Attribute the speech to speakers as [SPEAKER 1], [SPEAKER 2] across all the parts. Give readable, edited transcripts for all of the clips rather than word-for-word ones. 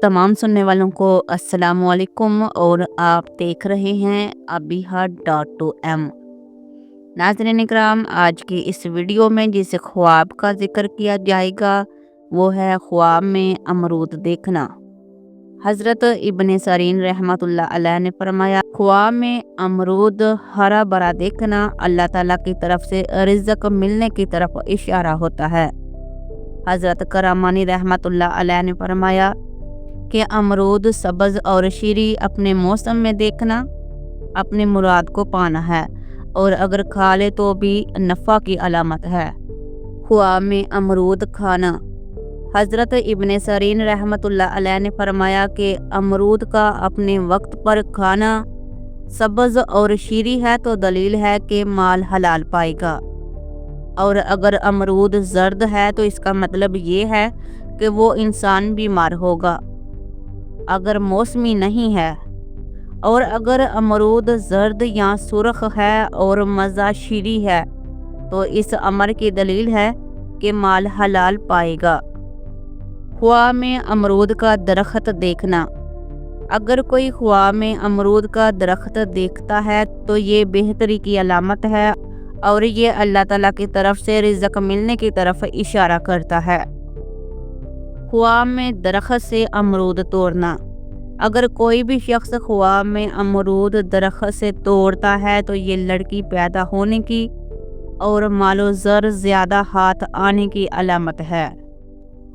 [SPEAKER 1] तमाम सुनने वालों को अस्सलाम वालेकुम और आप देख रहे हैं abiha.2m। नाज़रीन इकराम, आज की इस वीडियो में जिस ख्वाब का जिक्र किया जाएगा वो है ख्वाब में अमरूद देखना। हज़रत इब्ने सरीन रहमतुल्लाह अलैह ने फरमाया, ख्वाब में अमरूद हरा भरा देखना अल्लाह ताला की तरफ से रिज़्क़ मिलने की तरफ इशारा होता है। हज़रत करामानी रहमतुल्लाह अलैह ने फरमाया कि अमरूद सब्ज़ और शीरी अपने मौसम में देखना अपनी मुराद को पाना है, और अगर खा ले तो भी नफ़ा की अलामत है। ख्वाब में अमरूद खाना। हज़रत इब्ने सरीन रहमतुल्लाह अलैह ने फरमाया कि अमरूद का अपने वक्त पर खाना सब्ज़ और शीरी है तो दलील है कि माल हलाल पाएगा, और अगर अमरूद जर्द है तो इसका मतलब ये है कि वो इंसान बीमार होगा अगर मौसमी नहीं है। और अगर अमरूद जर्द या सुर्ख है और मज़ा शीरी है तो इस अमर की दलील है कि माल हलाल पाएगा। ख्वाब में अमरूद का दरख्त देखना। अगर कोई ख्वाब में अमरूद का दरख्त देखता है तो ये बेहतरी की अलामत है और ये अल्लाह ताला की तरफ से रिज़्क़ मिलने की तरफ इशारा करता है। ख्वाब में दरख्त से अमरूद तोड़ना। अगर कोई भी शख्स ख्वाब में अमरूद दरख्त से तोड़ता है तो ये लड़की पैदा होने की और मालो ज़र ज़्यादा हाथ आने की अलामत है।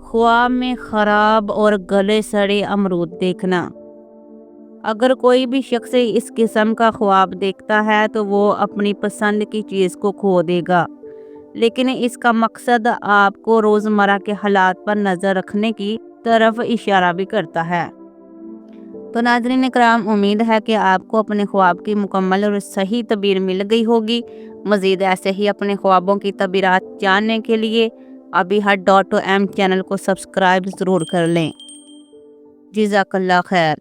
[SPEAKER 1] ख्वाब में ख़राब और गले सड़े अमरूद देखना। अगर कोई भी शख्स इस किस्म का ख्वाब देखता है तो वो अपनी पसंद की चीज़ को खो देगा, लेकिन इसका मकसद आपको रोज़मर्रा के हालात पर नज़र रखने की तरफ इशारा भी करता है। तो नाज़रीन इकराम, उम्मीद है कि आपको अपने ख्वाब की मुकम्मल और सही तबीर मिल गई होगी। मज़ीद ऐसे ही अपने ख्वाबों की तबीरात जानने के लिए abiha.2m चैनल को सब्सक्राइब ज़रूर कर लें। जज़ाकल्लाह खैर।